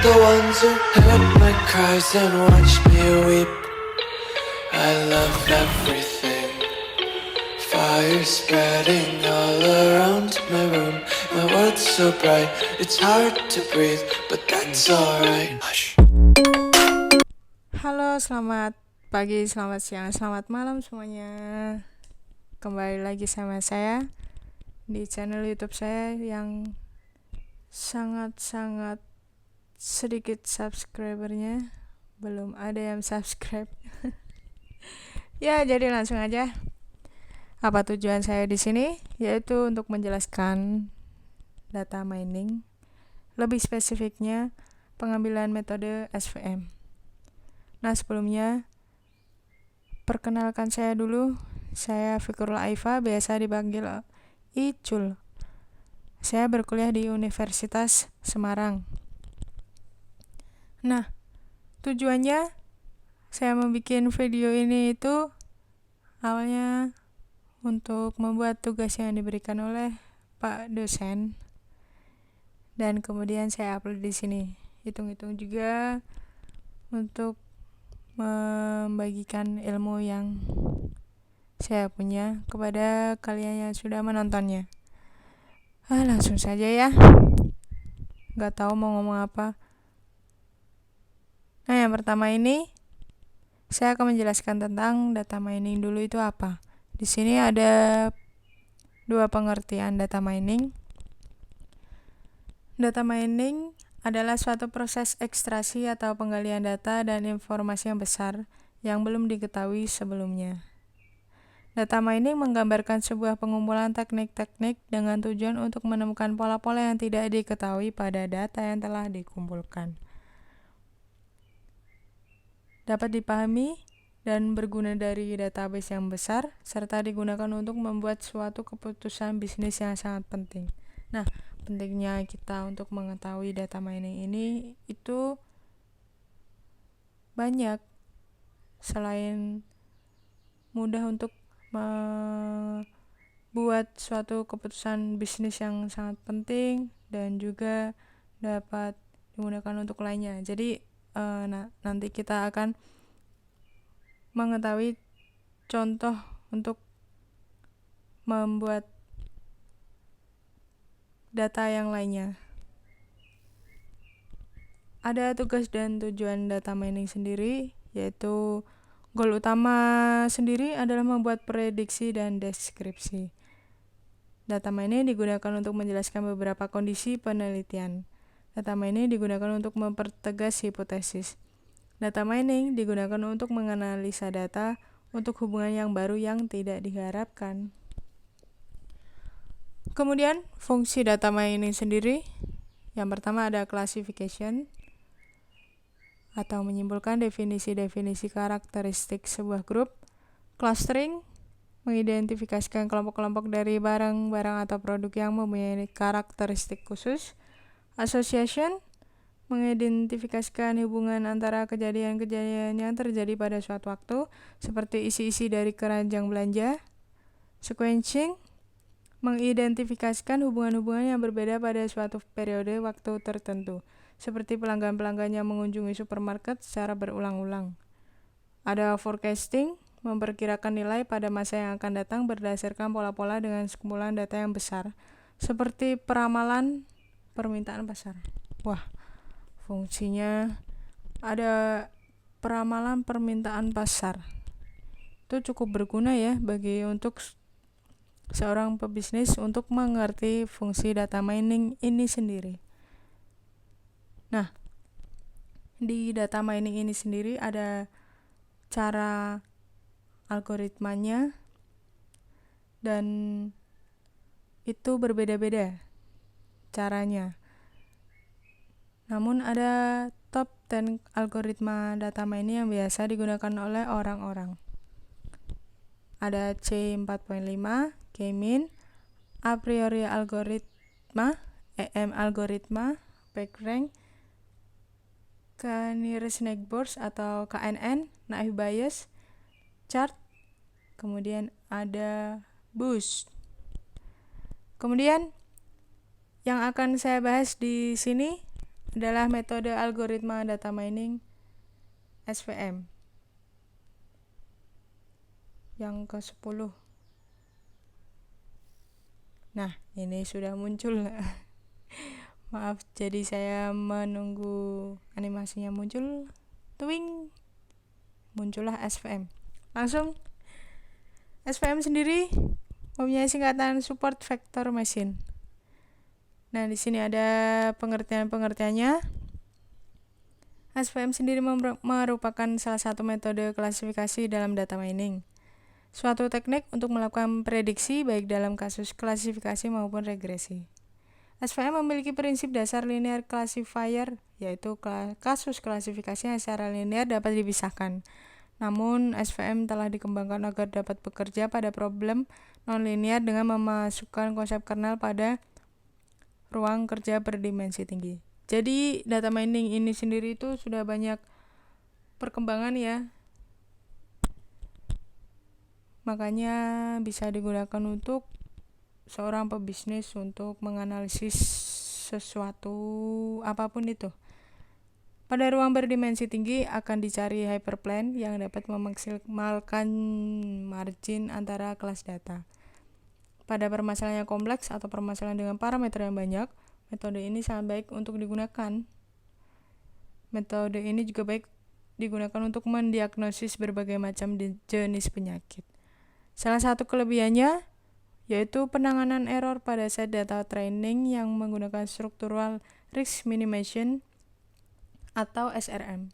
The ones who heard my cries and watched me weep. I love everything. Fire spreading all around my room. My world's so bright, it's hard to breathe, but that's alright. Hush. Halo, selamat pagi, selamat siang, selamat malam semuanya. Kembali lagi sama saya di channel YouTube saya yang sangat-sangat sedikit subscribernya. Belum ada yang subscribe. Ya, jadi langsung aja. Apa tujuan saya di sini? Yaitu untuk menjelaskan data mining, lebih spesifiknya pengambilan metode SVM. Nah, sebelumnya perkenalkan saya dulu. Saya Fikrul Aifa, biasa dipanggil Icul. Saya berkuliah di Universitas Semarang. Nah, tujuannya saya membuat video ini itu awalnya untuk membuat tugas yang diberikan oleh Pak dosen, dan kemudian saya upload di sini. Hitung-hitung juga untuk membagikan ilmu yang saya punya kepada kalian yang sudah menontonnya. Langsung saja ya. Gak tahu mau ngomong apa. Nah, yang pertama ini saya akan menjelaskan tentang data mining dulu itu apa. Di sini ada dua pengertian data mining. Data mining adalah suatu proses ekstraksi atau penggalian data dan informasi yang besar yang belum diketahui sebelumnya. Data mining menggambarkan sebuah pengumpulan teknik-teknik dengan tujuan untuk menemukan pola-pola yang tidak diketahui pada data yang telah dikumpulkan. Dapat dipahami dan berguna dari database yang besar, serta digunakan untuk membuat suatu keputusan bisnis yang sangat penting. Nah, pentingnya kita untuk mengetahui data mining ini itu banyak. Selain mudah untuk membuat suatu keputusan bisnis yang sangat penting, dan juga dapat digunakan untuk lainnya. Jadi nanti kita akan mengetahui contoh untuk membuat data yang lainnya. Ada tugas dan tujuan data mining sendiri, yaitu goal utama sendiri adalah membuat prediksi dan deskripsi. Data mining digunakan untuk menjelaskan beberapa kondisi penelitian. Data mining digunakan untuk mempertegas hipotesis. Data mining digunakan untuk menganalisa data untuk hubungan yang baru yang tidak diharapkan. Kemudian, fungsi data mining sendiri. Yang pertama ada classification, atau menyimpulkan definisi-definisi karakteristik sebuah grup. Clustering, mengidentifikasikan kelompok-kelompok dari barang-barang atau produk yang mempunyai karakteristik khusus. Association, mengidentifikasikan hubungan antara kejadian-kejadian yang terjadi pada suatu waktu, seperti isi-isi dari keranjang belanja. Sequencing, mengidentifikasikan hubungan-hubungan yang berbeda pada suatu periode waktu tertentu, seperti pelanggan-pelanggan yang mengunjungi supermarket secara berulang-ulang. Ada forecasting, memperkirakan nilai pada masa yang akan datang berdasarkan pola-pola dengan sekumpulan data yang besar, seperti peramalan permintaan pasar. Fungsinya ada peramalan permintaan pasar. Itu cukup berguna ya bagi untuk seorang pebisnis untuk mengerti fungsi data mining ini sendiri. Nah, di data mining ini sendiri ada cara algoritmanya, dan itu berbeda-beda caranya. Namun ada top 10 algoritma data mining yang biasa digunakan oleh orang-orang. Ada C4.5, K-mean, a priori algoritma, EM algoritma, PageRank, K-nearest neighbors atau KNN, naive Bayes, chart, kemudian ada boost. Kemudian yang akan saya bahas di sini adalah metode algoritma data mining SVM yang ke-10. Nah, ini sudah muncul. Maaf, jadi saya menunggu animasinya muncul. Twing, muncullah SVM. Langsung, SVM sendiri mempunyai singkatan Support Vector Machine. Nah, di sini ada pengertiannya. SVM sendiri merupakan salah satu metode klasifikasi dalam data mining. Suatu teknik untuk melakukan prediksi baik dalam kasus klasifikasi maupun regresi. SVM memiliki prinsip dasar linear classifier, yaitu kasus klasifikasi yang secara linear dapat dipisahkan. Namun, SVM telah dikembangkan agar dapat bekerja pada problem non-linear dengan memasukkan konsep kernel pada ruang kerja berdimensi tinggi. Jadi, data mining ini sendiri itu sudah banyak perkembangan ya. Makanya bisa digunakan untuk seorang pebisnis untuk menganalisis sesuatu apapun itu. Pada ruang berdimensi tinggi akan dicari hyperplane yang dapat memaksimalkan margin antara kelas data. Pada permasalahan yang kompleks atau permasalahan dengan parameter yang banyak, metode ini sangat baik untuk digunakan. Metode ini juga baik digunakan untuk mendiagnosis berbagai macam jenis penyakit. Salah satu kelebihannya yaitu penanganan error pada set data training yang menggunakan structural risk minimization atau SRM.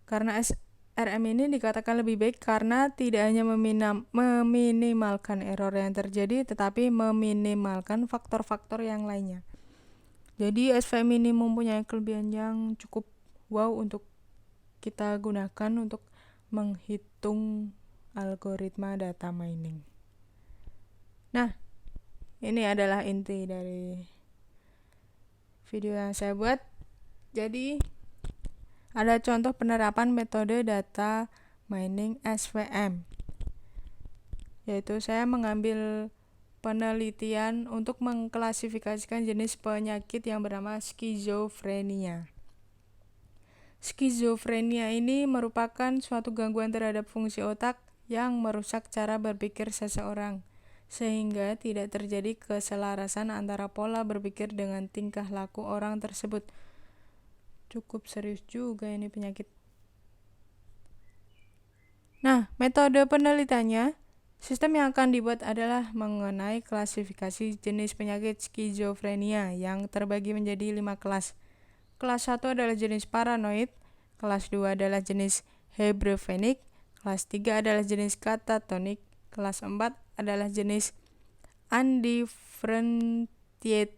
Karena SRM ini dikatakan lebih baik karena tidak hanya meminimalkan error yang terjadi, tetapi meminimalkan faktor-faktor yang lainnya. Jadi SVM ini mempunyai kelebihan yang cukup wow untuk kita gunakan untuk menghitung algoritma data mining. Nah, ini adalah inti dari video yang saya buat. Jadi, ada contoh penerapan metode data mining SVM. Yaitu saya mengambil penelitian untuk mengklasifikasikan jenis penyakit yang bernama skizofrenia. Skizofrenia ini merupakan suatu gangguan terhadap fungsi otak yang merusak cara berpikir seseorang, sehingga tidak terjadi keselarasan antara pola berpikir dengan tingkah laku orang tersebut. Cukup serius juga ini penyakit. Nah, metode penelitiannya, sistem yang akan dibuat adalah mengenai klasifikasi jenis penyakit skizofrenia yang terbagi menjadi 5 kelas. Kelas 1 adalah jenis paranoid, kelas 2 adalah jenis hebephonik, kelas 3 adalah jenis katatonik, kelas 4 adalah jenis undifferentiated,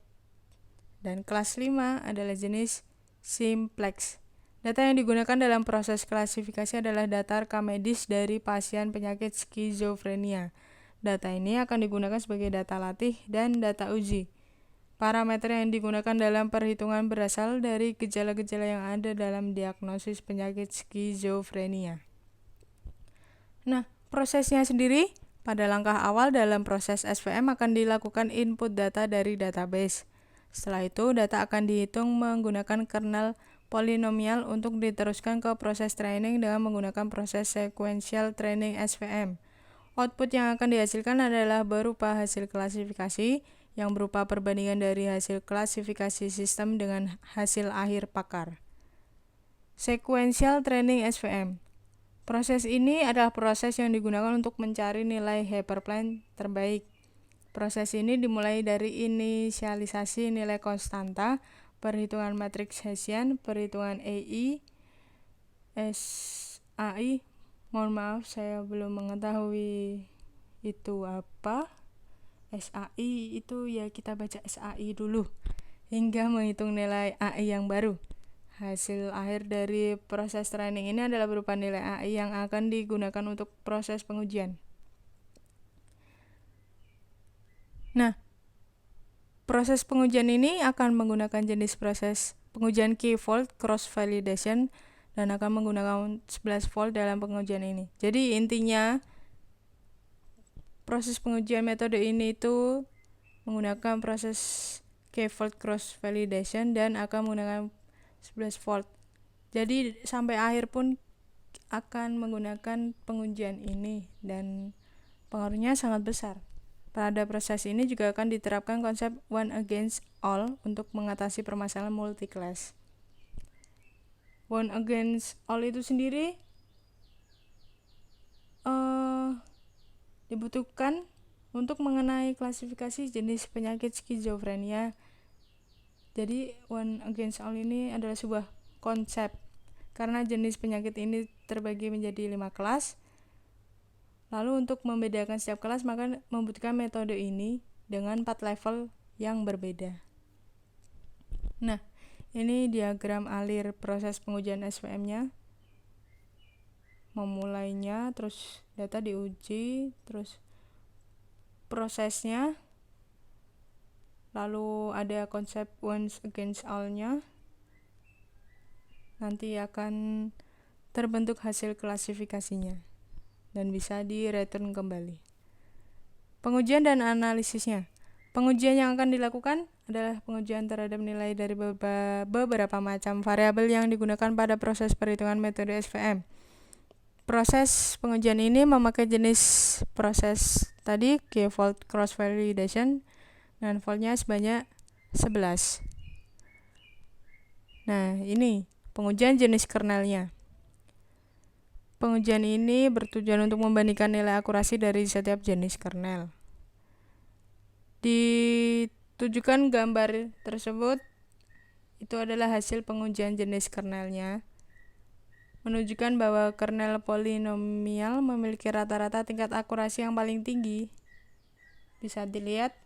dan kelas 5 adalah jenis simplex. Data yang digunakan dalam proses klasifikasi adalah data rekam medis dari pasien penyakit skizofrenia. Data ini akan digunakan sebagai data latih dan data uji. Parameter yang digunakan dalam perhitungan berasal dari gejala-gejala yang ada dalam diagnosis penyakit skizofrenia. Nah, prosesnya sendiri, pada langkah awal dalam proses SVM akan dilakukan input data dari database. Setelah itu, data akan dihitung menggunakan kernel polinomial untuk diteruskan ke proses training dengan menggunakan proses sequential training SVM. Output yang akan dihasilkan adalah berupa hasil klasifikasi yang berupa perbandingan dari hasil klasifikasi sistem dengan hasil akhir pakar. Sequential training SVM. Proses ini adalah proses yang digunakan untuk mencari nilai hyperplane terbaik. Proses ini dimulai dari inisialisasi nilai konstanta, perhitungan matriks Hessian, perhitungan AI, SAI. Mohon maaf, saya belum mengetahui itu apa. SAI itu ya kita baca SAI dulu hingga menghitung nilai AI yang baru. Hasil akhir dari proses training ini adalah berupa nilai AI yang akan digunakan untuk proses pengujian. Nah, proses pengujian ini akan menggunakan jenis proses pengujian key-fold cross-validation dan akan menggunakan 11 fold dalam pengujian ini. Jadi intinya, proses pengujian metode ini itu menggunakan proses key-fold cross-validation dan akan menggunakan 11 volt. Jadi sampai akhir pun akan menggunakan pengujian ini dan pengaruhnya sangat besar. Pada proses ini juga akan diterapkan konsep one against all untuk mengatasi permasalahan multi-class. One against all itu sendiri dibutuhkan untuk mengenai klasifikasi jenis penyakit skizofrenia. Jadi one against all ini adalah sebuah konsep karena jenis penyakit ini terbagi menjadi 5 kelas. Lalu untuk membedakan setiap kelas maka membutuhkan metode ini dengan 4 level yang berbeda. Nah, ini diagram alir proses pengujian SPM-nya. Memulainya, terus data diuji, terus prosesnya, lalu ada konsep one against all-nya. Nanti akan terbentuk hasil klasifikasinya dan bisa di-return kembali. Pengujian dan analisisnya. Pengujian yang akan dilakukan adalah pengujian terhadap nilai dari beberapa macam variabel yang digunakan pada proses perhitungan metode SVM. Proses pengujian ini memakai jenis proses tadi K-fold cross validation dan foldnya sebanyak 11. Nah, ini pengujian jenis kernelnya. Pengujian ini bertujuan untuk membandingkan nilai akurasi dari setiap jenis kernel. Ditujukan gambar tersebut itu adalah hasil pengujian jenis kernelnya, menunjukkan bahwa kernel polinomial memiliki rata-rata tingkat akurasi yang paling tinggi. Bisa dilihat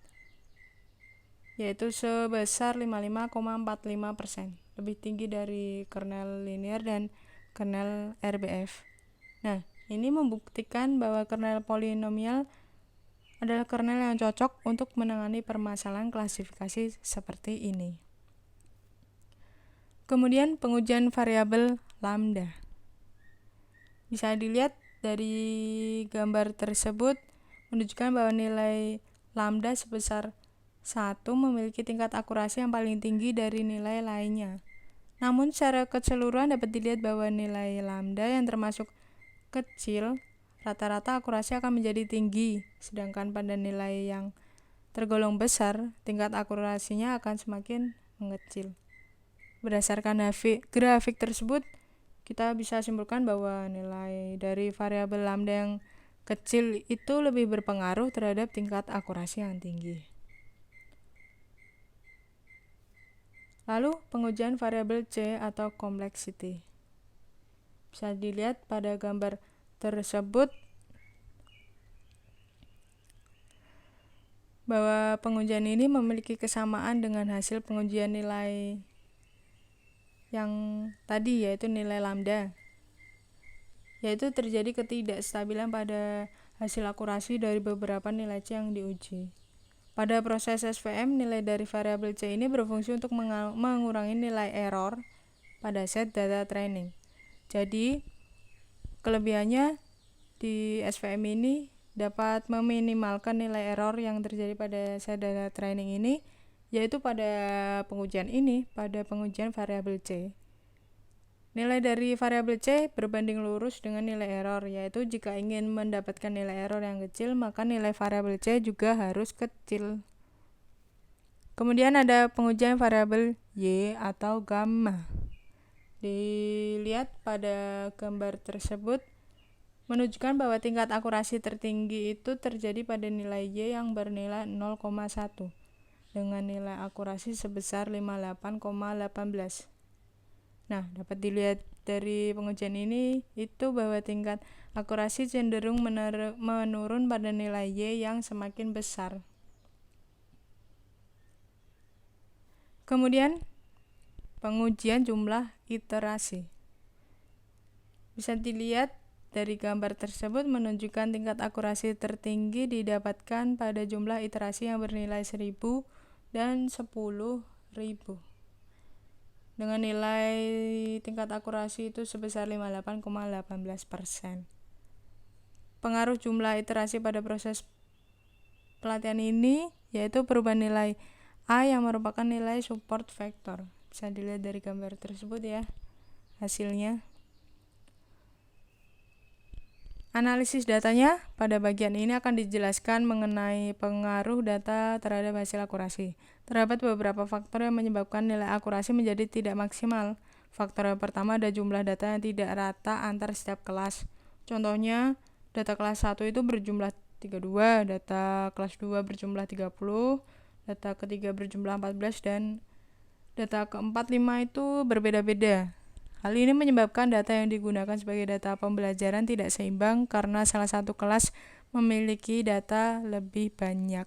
yaitu sebesar 55,45%, lebih tinggi dari kernel linear dan kernel RBF. Nah, ini membuktikan bahwa kernel polinomial adalah kernel yang cocok untuk menangani permasalahan klasifikasi seperti ini. Kemudian pengujian variabel lambda. Bisa dilihat dari gambar tersebut menunjukkan bahwa nilai lambda sebesar 1 memiliki tingkat akurasi yang paling tinggi dari nilai lainnya. Namun secara keseluruhan dapat dilihat bahwa nilai lambda yang termasuk kecil rata-rata akurasi akan menjadi tinggi, sedangkan pada nilai yang tergolong besar tingkat akurasinya akan semakin mengecil. Berdasarkan grafik tersebut, kita bisa simpulkan bahwa nilai dari variabel lambda yang kecil itu lebih berpengaruh terhadap tingkat akurasi yang tinggi. Lalu pengujian variabel C atau complexity. Bisa dilihat pada gambar tersebut bahwa pengujian ini memiliki kesamaan dengan hasil pengujian nilai yang tadi, yaitu nilai lambda, yaitu terjadi ketidakstabilan pada hasil akurasi dari beberapa nilai C yang diuji. Pada proses SVM, nilai dari variabel C ini berfungsi untuk mengurangi nilai error pada set data training. Jadi, kelebihannya di SVM ini dapat meminimalkan nilai error yang terjadi pada set data training ini, yaitu pada pengujian ini, pada pengujian variabel C. Nilai dari variabel C berbanding lurus dengan nilai error, yaitu jika ingin mendapatkan nilai error yang kecil, maka nilai variabel C juga harus kecil. Kemudian ada pengujian variabel Y atau gamma. Dilihat pada gambar tersebut menunjukkan bahwa tingkat akurasi tertinggi itu terjadi pada nilai Y yang bernilai 0,1 dengan nilai akurasi sebesar 58,18. Nah, dapat dilihat dari pengujian ini itu bahwa tingkat akurasi cenderung menurun pada nilai Y yang semakin besar. Kemudian pengujian jumlah iterasi. Bisa dilihat dari gambar tersebut menunjukkan tingkat akurasi tertinggi didapatkan pada jumlah iterasi yang bernilai 1000 dan 10.000. Dengan nilai tingkat akurasi itu sebesar 58,18%. Pengaruh jumlah iterasi pada proses pelatihan ini yaitu perubahan nilai A yang merupakan nilai support factor. Bisa dilihat dari gambar tersebut ya hasilnya. Analisis datanya pada bagian ini akan dijelaskan mengenai pengaruh data terhadap hasil akurasi. Terdapat beberapa faktor yang menyebabkan nilai akurasi menjadi tidak maksimal. Faktor yang pertama ada jumlah data yang tidak rata antar setiap kelas. Contohnya, data kelas 1 itu berjumlah 32, data kelas 2 berjumlah 30, data ketiga berjumlah 14, dan data keempat 5 itu berbeda-beda. Hal ini menyebabkan data yang digunakan sebagai data pembelajaran tidak seimbang karena salah satu kelas memiliki data lebih banyak.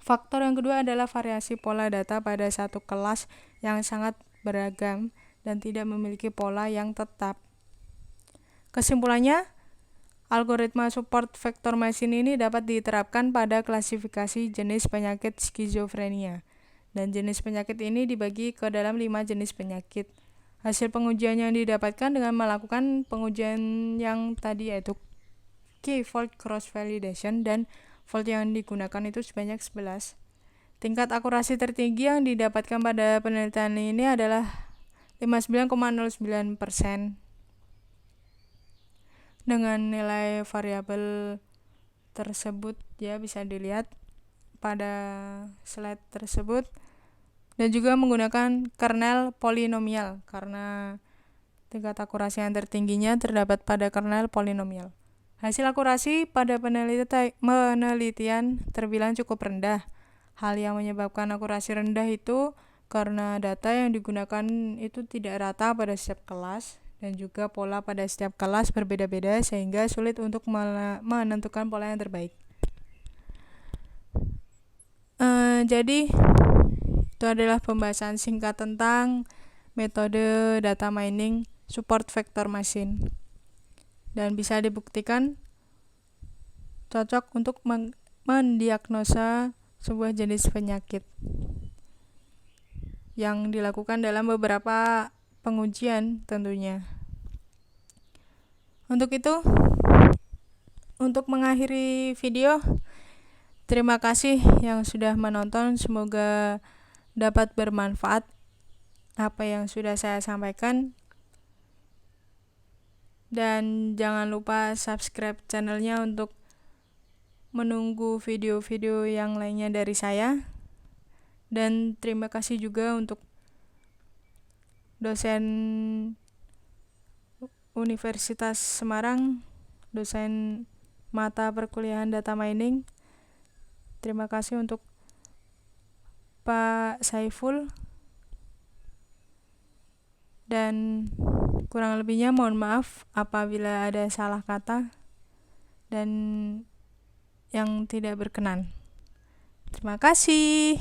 Faktor yang kedua adalah variasi pola data pada satu kelas yang sangat beragam dan tidak memiliki pola yang tetap. Kesimpulannya, algoritma support vector machine ini dapat diterapkan pada klasifikasi jenis penyakit skizofrenia. Dan jenis penyakit ini dibagi ke dalam 5 jenis penyakit. Hasil pengujian yang didapatkan dengan melakukan pengujian yang tadi yaitu k-fold cross validation, dan fold yang digunakan itu sebanyak 11. Tingkat akurasi tertinggi yang didapatkan pada penelitian ini adalah 59,09%. Dengan nilai variabel tersebut ya bisa dilihat pada slide tersebut, dan juga menggunakan kernel polinomial karena tingkat akurasi yang tertingginya terdapat pada kernel polinomial. Hasil akurasi pada penelitian terbilang cukup rendah. Hal yang menyebabkan akurasi rendah itu karena data yang digunakan itu tidak rata pada setiap kelas, dan juga pola pada setiap kelas berbeda-beda sehingga sulit untuk menentukan pola yang terbaik. Jadi itu adalah pembahasan singkat tentang metode data mining support vector machine, dan bisa dibuktikan cocok untuk mendiagnosa sebuah jenis penyakit yang dilakukan dalam beberapa pengujian tentunya. Untuk itu, untuk mengakhiri video, terima kasih yang sudah menonton. Semoga dapat bermanfaat apa yang sudah saya sampaikan. Dan jangan lupa subscribe channelnya untuk menunggu video-video yang lainnya dari saya. Dan terima kasih juga untuk dosen Universitas Semarang, dosen mata perkuliahan data mining. Terima kasih untuk Pak Saiful, dan kurang lebihnya mohon maaf apabila ada salah kata dan yang tidak berkenan. Terima kasih.